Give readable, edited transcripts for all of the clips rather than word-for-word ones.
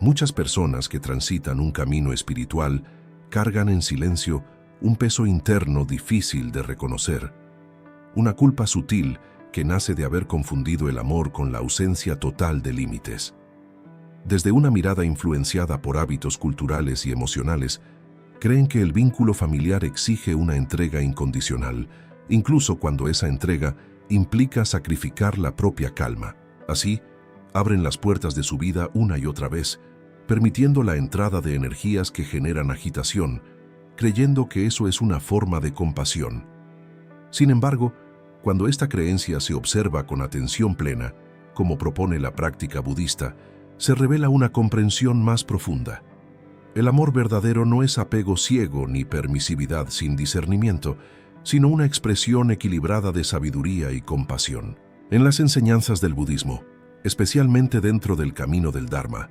Muchas personas que transitan un camino espiritual cargan en silencio un peso interno difícil de reconocer, una culpa sutil que nace de haber confundido el amor con la ausencia total de límites. Desde una mirada influenciada por hábitos culturales y emocionales, creen que el vínculo familiar exige una entrega incondicional, incluso cuando esa entrega implica sacrificar la propia calma. Así, abren las puertas de su vida una y otra vez, permitiendo la entrada de energías que generan agitación, creyendo que eso es una forma de compasión. Sin embargo, cuando esta creencia se observa con atención plena, como propone la práctica budista, se revela una comprensión más profunda. El amor verdadero no es apego ciego ni permisividad sin discernimiento, sino una expresión equilibrada de sabiduría y compasión. En las enseñanzas del budismo, especialmente dentro del camino del Dharma,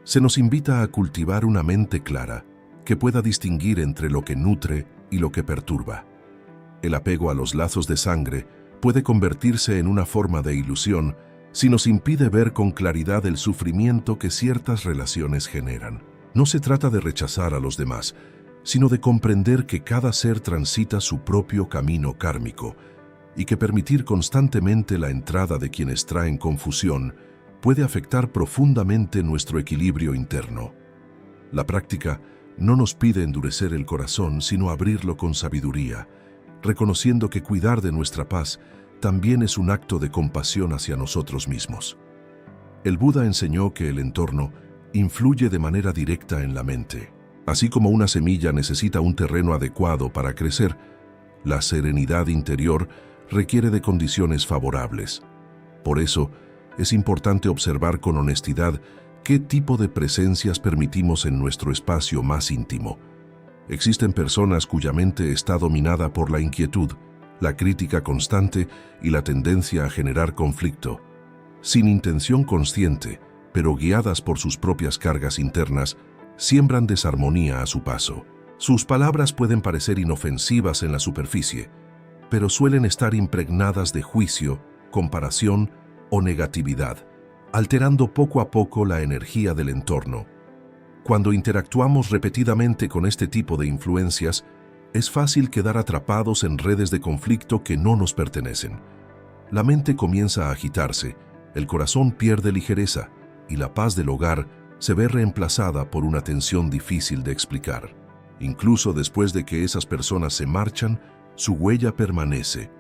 se nos invita a cultivar una mente clara que pueda distinguir entre lo que nutre y lo que perturba. El apego a los lazos de sangre puede convertirse en una forma de ilusión si nos impide ver con claridad el sufrimiento que ciertas relaciones generan. No se trata de rechazar a los demás, sino de comprender que cada ser transita su propio camino kármico y que permitir constantemente la entrada de quienes traen confusión puede afectar profundamente nuestro equilibrio interno. La práctica no nos pide endurecer el corazón, sino abrirlo con sabiduría, reconociendo que cuidar de nuestra paz también es un acto de compasión hacia nosotros mismos. El Buda enseñó que el entorno influye de manera directa en la mente. Así como una semilla necesita un terreno adecuado para crecer, la serenidad interior requiere de condiciones favorables. Por eso, es importante observar con honestidad qué tipo de presencias permitimos en nuestro espacio más íntimo. Existen personas cuya mente está dominada por la inquietud, la crítica constante y la tendencia a generar conflicto. Sin intención consciente, pero guiadas por sus propias cargas internas, siembran desarmonía a su paso. Sus palabras pueden parecer inofensivas en la superficie, pero suelen estar impregnadas de juicio, comparación o negatividad, alterando poco a poco la energía del entorno. Cuando interactuamos repetidamente con este tipo de influencias, es fácil quedar atrapados en redes de conflicto que no nos pertenecen. La mente comienza a agitarse, el corazón pierde ligereza y la paz del hogar se ve reemplazada por una tensión difícil de explicar. Incluso después de que esas personas se marchan, su huella permanece,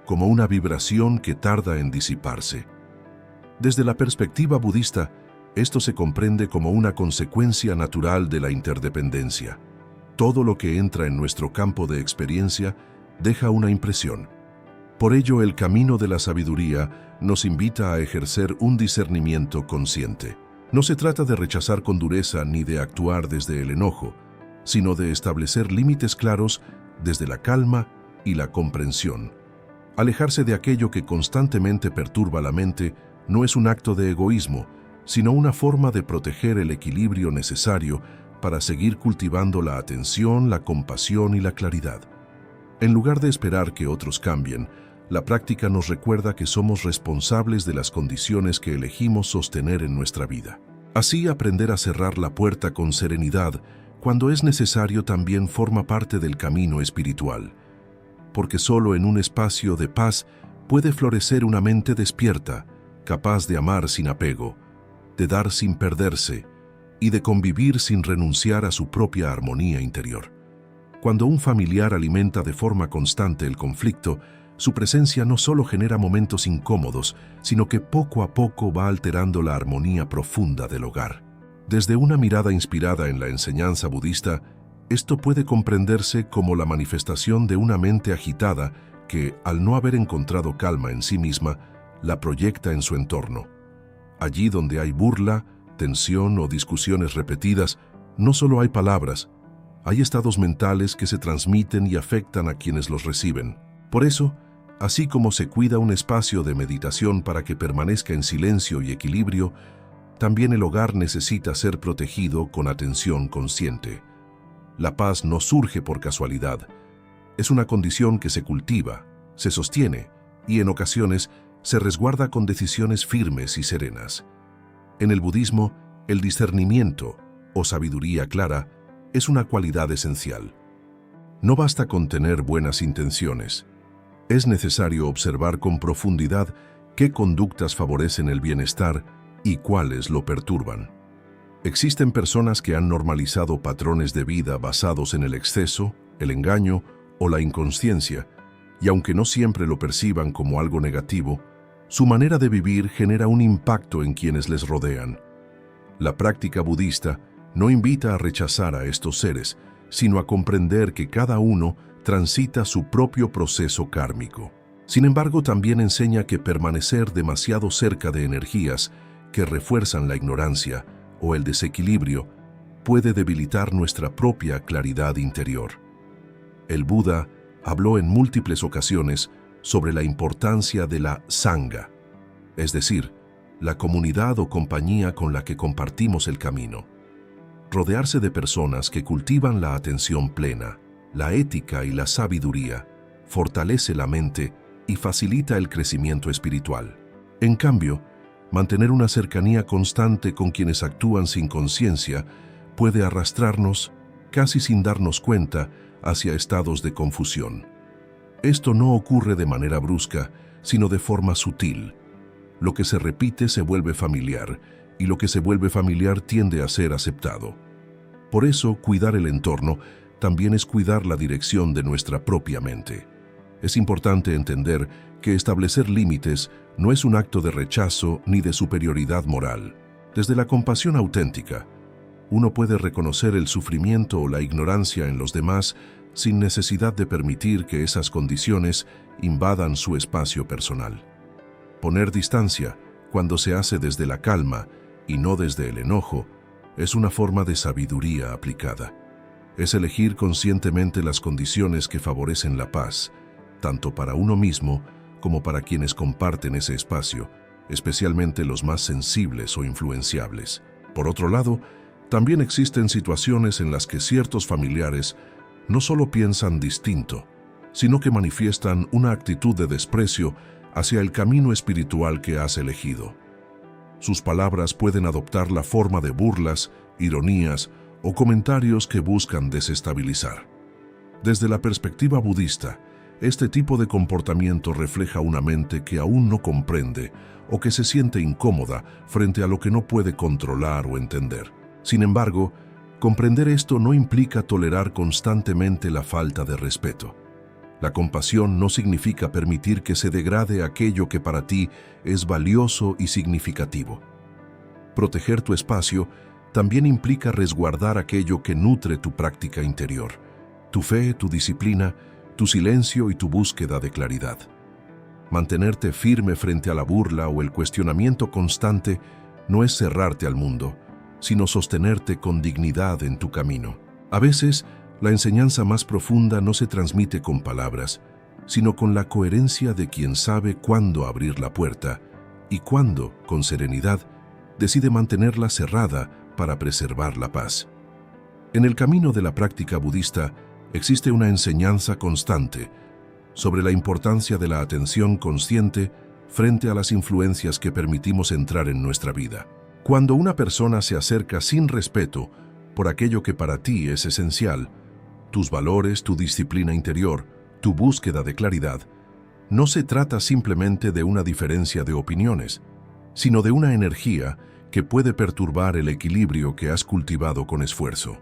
como una vibración que tarda en disiparse. Desde la perspectiva budista, esto se comprende como una consecuencia natural de la interdependencia. Todo lo que entra en nuestro campo de experiencia deja una impresión. Por ello, el camino de la sabiduría nos invita a ejercer un discernimiento consciente. No se trata de rechazar con dureza ni de actuar desde el enojo, sino de establecer límites claros desde la calma y la comprensión. Alejarse de aquello que constantemente perturba la mente no es un acto de egoísmo, sino una forma de proteger el equilibrio necesario para seguir cultivando la atención, la compasión y la claridad. En lugar de esperar que otros cambien, la práctica nos recuerda que somos responsables de las condiciones que elegimos sostener en nuestra vida. Así, aprender a cerrar la puerta con serenidad cuando es necesario también forma parte del camino espiritual, porque solo en un espacio de paz puede florecer una mente despierta, capaz de amar sin apego, de dar sin perderse y de convivir sin renunciar a su propia armonía interior. Cuando un familiar alimenta de forma constante el conflicto, su presencia no solo genera momentos incómodos, sino que poco a poco va alterando la armonía profunda del hogar. Desde una mirada inspirada en la enseñanza budista, esto puede comprenderse como la manifestación de una mente agitada que, al no haber encontrado calma en sí misma, la proyecta en su entorno. Allí donde hay burla, tensión o discusiones repetidas, no solo hay palabras, hay estados mentales que se transmiten y afectan a quienes los reciben. Por eso, así como se cuida un espacio de meditación para que permanezca en silencio y equilibrio, también el hogar necesita ser protegido con atención consciente. La paz no surge por casualidad. Es una condición que se cultiva, se sostiene y en ocasiones se resguarda con decisiones firmes y serenas. En el budismo, El discernimiento, o sabiduría clara, es una cualidad esencial. No basta con tener buenas intenciones. Es necesario observar con profundidad qué conductas favorecen el bienestar y cuáles lo perturban. Existen personas que han normalizado patrones de vida basados en el exceso, el engaño o la inconsciencia, y aunque no siempre lo perciban como algo negativo, su manera de vivir genera un impacto en quienes les rodean. La práctica budista no invita a rechazar a estos seres, sino a comprender que cada uno transita su propio proceso kármico. Sin embargo, también enseña que permanecer demasiado cerca de energías que refuerzan la ignorancia o el desequilibrio puede debilitar nuestra propia claridad interior. El Buda habló en múltiples ocasiones sobre la importancia de la sangha, es decir, la comunidad o compañía con la que compartimos el camino. Rodearse de personas que cultivan la atención plena, la ética y la sabiduría fortalece la mente y facilita el crecimiento espiritual. En cambio, mantener una cercanía constante con quienes actúan sin conciencia puede arrastrarnos, casi sin darnos cuenta, hacia estados de confusión. Esto no ocurre de manera brusca, sino de forma sutil. Lo que se repite se vuelve familiar, y lo que se vuelve familiar tiende a ser aceptado. Por eso, cuidar el entorno también es cuidar la dirección de nuestra propia mente. Es importante entender que establecer límites no es un acto de rechazo ni de superioridad moral. Desde la compasión auténtica, uno puede reconocer el sufrimiento o la ignorancia en los demás sin necesidad de permitir que esas condiciones invadan su espacio personal. Poner distancia, cuando se hace desde la calma y no desde el enojo, es una forma de sabiduría aplicada. Es elegir conscientemente las condiciones que favorecen la paz, tanto para uno mismo como para quienes comparten ese espacio, especialmente los más sensibles o influenciables. Por otro lado, también existen situaciones en las que ciertos familiares no solo piensan distinto, sino que manifiestan una actitud de desprecio hacia el camino espiritual que has elegido. Sus palabras pueden adoptar la forma de burlas, ironías o comentarios que buscan desestabilizar. Desde la perspectiva budista, este tipo de comportamiento refleja una mente que aún no comprende o que se siente incómoda frente a lo que no puede controlar o entender. Sin embargo, comprender esto no implica tolerar constantemente la falta de respeto. La compasión no significa permitir que se degrade aquello que para ti es valioso y significativo. Proteger tu espacio también implica resguardar aquello que nutre tu práctica interior, tu fe, tu disciplina, tu silencio y tu búsqueda de claridad. Mantenerte firme frente a la burla o el cuestionamiento constante no es cerrarte al mundo, sino sostenerte con dignidad en tu camino. A veces, la enseñanza más profunda no se transmite con palabras, sino con la coherencia de quien sabe cuándo abrir la puerta y cuándo, con serenidad, decide mantenerla cerrada para preservar la paz. En el camino de la práctica budista existe una enseñanza constante sobre la importancia de la atención consciente frente a las influencias que permitimos entrar en nuestra vida. Cuando una persona se acerca sin respeto por aquello que para ti es esencial, tus valores, tu disciplina interior, tu búsqueda de claridad, no se trata simplemente de una diferencia de opiniones, sino de una energía que puede perturbar el equilibrio que has cultivado con esfuerzo.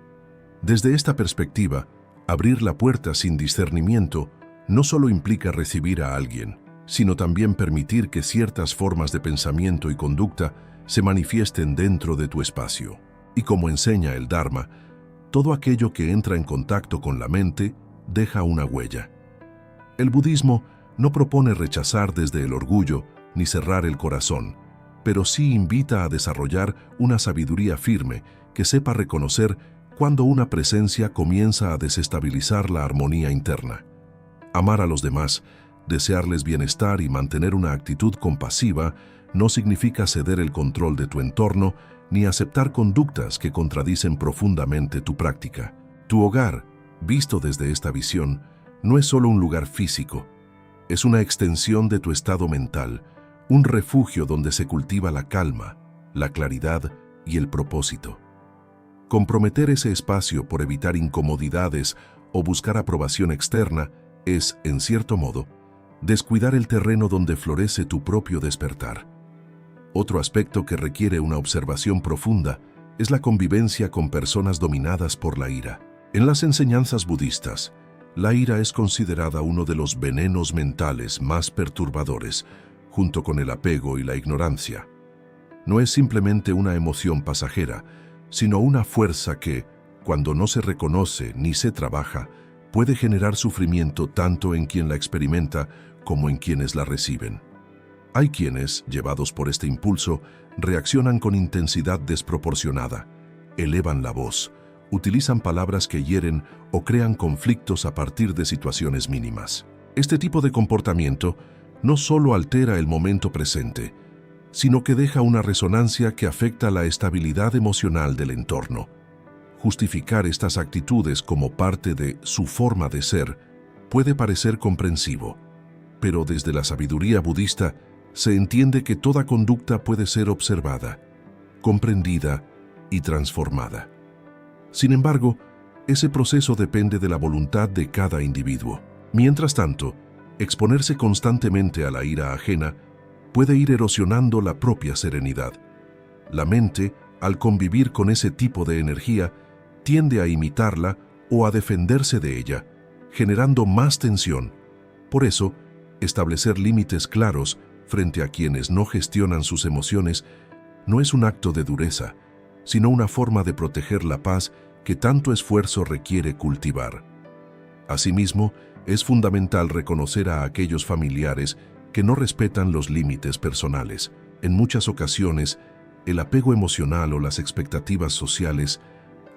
Desde esta perspectiva, abrir la puerta sin discernimiento no solo implica recibir a alguien, sino también permitir que ciertas formas de pensamiento y conducta se manifiesten dentro de tu espacio. Y como enseña el Dharma, todo aquello que entra en contacto con la mente deja una huella. El budismo no propone rechazar desde el orgullo ni cerrar el corazón, pero sí invita a desarrollar una sabiduría firme que sepa reconocer cuando una presencia comienza a desestabilizar la armonía interna. Amar a los demás, desearles bienestar y mantener una actitud compasiva no significa ceder el control de tu entorno ni aceptar conductas que contradicen profundamente tu práctica. Tu hogar, visto desde esta visión, no es solo un lugar físico, es una extensión de tu estado mental, un refugio donde se cultiva la calma, la claridad y el propósito. Comprometer ese espacio por evitar incomodidades o buscar aprobación externa es, en cierto modo, descuidar el terreno donde florece tu propio despertar. Otro aspecto que requiere una observación profunda es la convivencia con personas dominadas por la ira. En las enseñanzas budistas, la ira es considerada uno de los venenos mentales más perturbadores, junto con el apego y la ignorancia. No es simplemente una emoción pasajera, sino una fuerza que, cuando no se reconoce ni se trabaja, puede generar sufrimiento tanto en quien la experimenta como en quienes la reciben. Hay quienes, llevados por este impulso, reaccionan con intensidad desproporcionada, elevan la voz, utilizan palabras que hieren o crean conflictos a partir de situaciones mínimas. Este tipo de comportamiento no solo altera el momento presente, sino que deja una resonancia que afecta la estabilidad emocional del entorno. Justificar estas actitudes como parte de su forma de ser puede parecer comprensivo, pero desde la sabiduría budista se entiende que toda conducta puede ser observada, comprendida y transformada. Sin embargo, ese proceso depende de la voluntad de cada individuo. Mientras tanto, exponerse constantemente a la ira ajena puede ir erosionando la propia serenidad. La mente, al convivir con ese tipo de energía, tiende a imitarla o a defenderse de ella, generando más tensión. Por eso, establecer límites claros frente a quienes no gestionan sus emociones no es un acto de dureza, sino una forma de proteger la paz que tanto esfuerzo requiere cultivar. Asimismo, es fundamental reconocer a aquellos familiares que no respetan los límites personales. En muchas ocasiones, el apego emocional o las expectativas sociales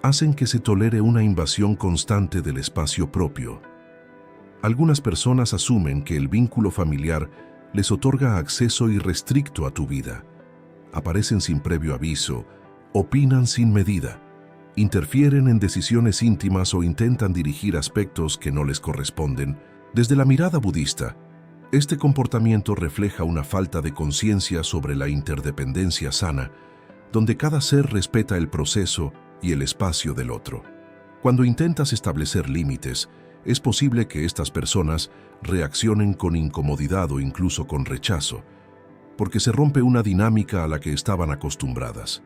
hacen que se tolere una invasión constante del espacio propio. Algunas personas asumen que el vínculo familiar les otorga acceso irrestricto a tu vida. Aparecen sin previo aviso, opinan sin medida, interfieren en decisiones íntimas o intentan dirigir aspectos que no les corresponden. Desde la mirada budista, este comportamiento refleja una falta de conciencia sobre la interdependencia sana, donde cada ser respeta el proceso y el espacio del otro. Cuando intentas establecer límites, es posible que estas personas reaccionen con incomodidad o incluso con rechazo, porque se rompe una dinámica a la que estaban acostumbradas.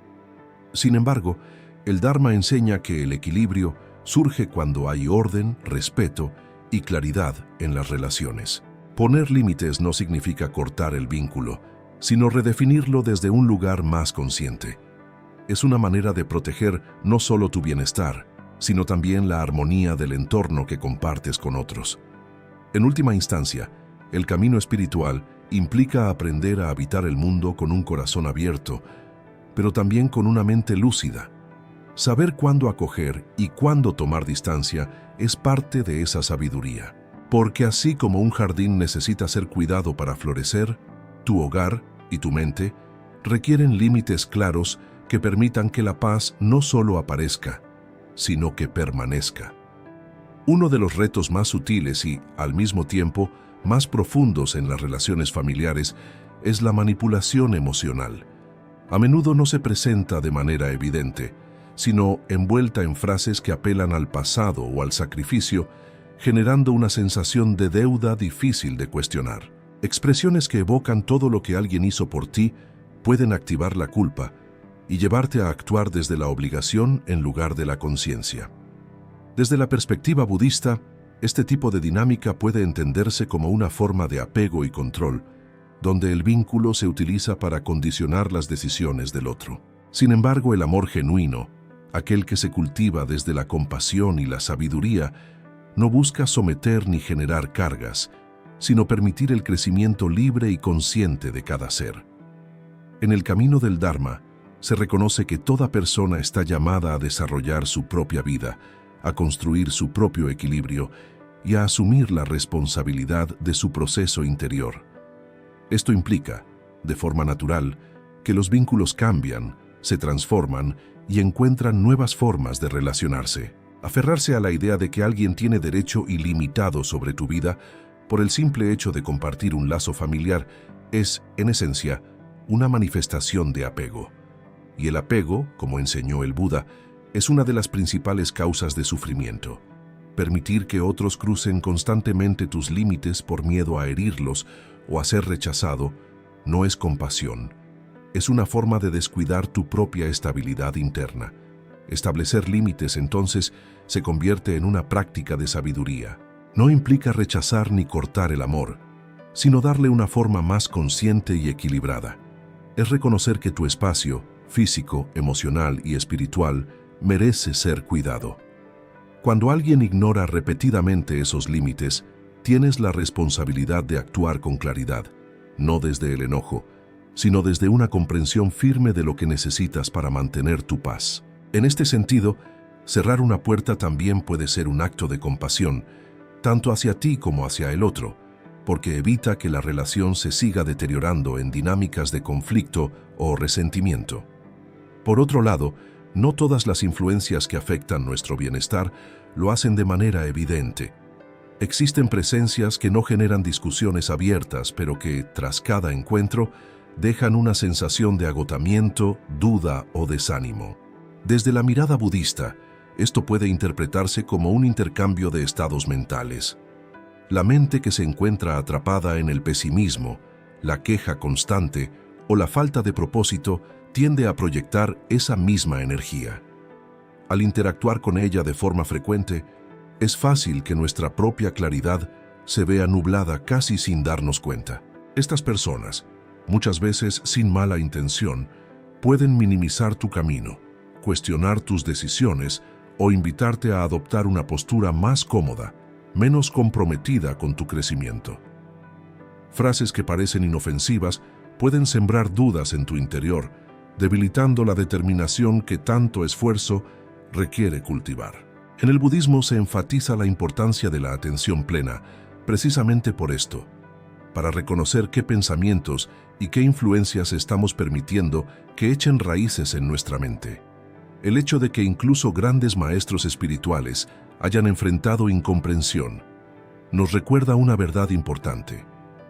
Sin embargo, el Dharma enseña que el equilibrio surge cuando hay orden, respeto y claridad en las relaciones. Poner límites no significa cortar el vínculo, sino redefinirlo desde un lugar más consciente. Es una manera de proteger no solo tu bienestar, sino también la armonía del entorno que compartes con otros. En última instancia, el camino espiritual implica aprender a habitar el mundo con un corazón abierto, pero también con una mente lúcida. Saber cuándo acoger y cuándo tomar distancia es parte de esa sabiduría. Porque así como un jardín necesita ser cuidado para florecer, tu hogar y tu mente requieren límites claros que permitan que la paz no solo aparezca, sino que permanezca. Uno de los retos más sutiles y, al mismo tiempo, más profundos en las relaciones familiares es la manipulación emocional. A menudo no se presenta de manera evidente, sino envuelta en frases que apelan al pasado o al sacrificio, generando una sensación de deuda difícil de cuestionar. Expresiones que evocan todo lo que alguien hizo por ti pueden activar la culpa y llevarte a actuar desde la obligación en lugar de la conciencia. Desde la perspectiva budista, este tipo de dinámica puede entenderse como una forma de apego y control, donde el vínculo se utiliza para condicionar las decisiones del otro. Sin embargo, el amor genuino, aquel que se cultiva desde la compasión y la sabiduría, no busca someter ni generar cargas, sino permitir el crecimiento libre y consciente de cada ser. En el camino del Dharma, se reconoce que toda persona está llamada a desarrollar su propia vida, a construir su propio equilibrio y a asumir la responsabilidad de su proceso interior. Esto implica, de forma natural, que los vínculos cambian, se transforman y encuentran nuevas formas de relacionarse. Aferrarse a la idea de que alguien tiene derecho ilimitado sobre tu vida por el simple hecho de compartir un lazo familiar es, en esencia, una manifestación de apego. Y el apego, como enseñó el Buda, es una de las principales causas de sufrimiento. Permitir que otros crucen constantemente tus límites por miedo a herirlos o a ser rechazado no es compasión. Es una forma de descuidar tu propia estabilidad interna. Establecer límites, entonces, se convierte en una práctica de sabiduría. No implica rechazar ni cortar el amor, sino darle una forma más consciente y equilibrada. Es reconocer que tu espacio, físico, emocional y espiritual, merece ser cuidado. Cuando alguien ignora repetidamente esos límites, tienes la responsabilidad de actuar con claridad, no desde el enojo, sino desde una comprensión firme de lo que necesitas para mantener tu paz. En este sentido, cerrar una puerta también puede ser un acto de compasión, tanto hacia ti como hacia el otro, porque evita que la relación se siga deteriorando en dinámicas de conflicto o resentimiento. Por otro lado, no todas las influencias que afectan nuestro bienestar lo hacen de manera evidente. Existen presencias que no generan discusiones abiertas, pero que, tras cada encuentro, dejan una sensación de agotamiento, duda o desánimo. Desde la mirada budista, esto puede interpretarse como un intercambio de estados mentales. La mente que se encuentra atrapada en el pesimismo, la queja constante o la falta de propósito tiende a proyectar esa misma energía. Al interactuar con ella de forma frecuente, es fácil que nuestra propia claridad se vea nublada casi sin darnos cuenta. Estas personas, muchas veces sin mala intención, pueden minimizar tu camino, cuestionar tus decisiones o invitarte a adoptar una postura más cómoda, menos comprometida con tu crecimiento. Frases que parecen inofensivas pueden sembrar dudas en tu interior, debilitando la determinación que tanto esfuerzo requiere cultivar. En el budismo se enfatiza la importancia de la atención plena, precisamente por esto, para reconocer qué pensamientos y qué influencias estamos permitiendo que echen raíces en nuestra mente. El hecho de que incluso grandes maestros espirituales hayan enfrentado incomprensión nos recuerda una verdad importante.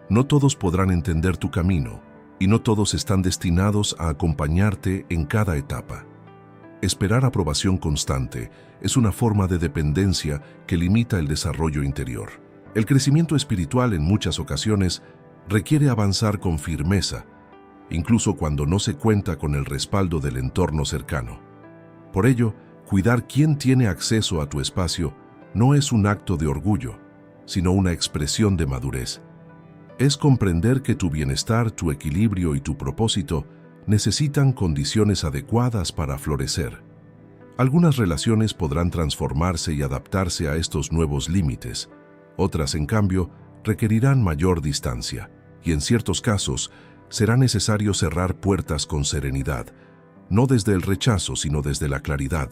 No todos podrán entender tu camino, y no todos están destinados a acompañarte en cada etapa. Esperar aprobación constante es una forma de dependencia que limita el desarrollo interior. El crecimiento espiritual en muchas ocasiones requiere avanzar con firmeza, incluso cuando no se cuenta con el respaldo del entorno cercano. Por ello, cuidar quién tiene acceso a tu espacio no es un acto de orgullo, sino una expresión de madurez. Es comprender que tu bienestar, tu equilibrio y tu propósito necesitan condiciones adecuadas para florecer. Algunas relaciones podrán transformarse y adaptarse a estos nuevos límites. Otras, en cambio, requerirán mayor distancia, y en ciertos casos será necesario cerrar puertas con serenidad, no desde el rechazo, sino desde la claridad.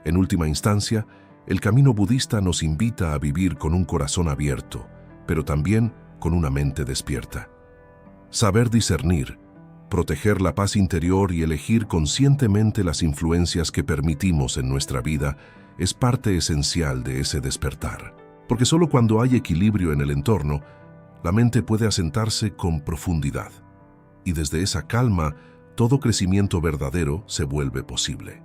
En última instancia, el camino budista nos invita a vivir con un corazón abierto, pero también con una mente despierta. Saber discernir, proteger la paz interior y elegir conscientemente las influencias que permitimos en nuestra vida es parte esencial de ese despertar. Porque solo cuando hay equilibrio en el entorno, la mente puede asentarse con profundidad. Y desde esa calma, todo crecimiento verdadero se vuelve posible.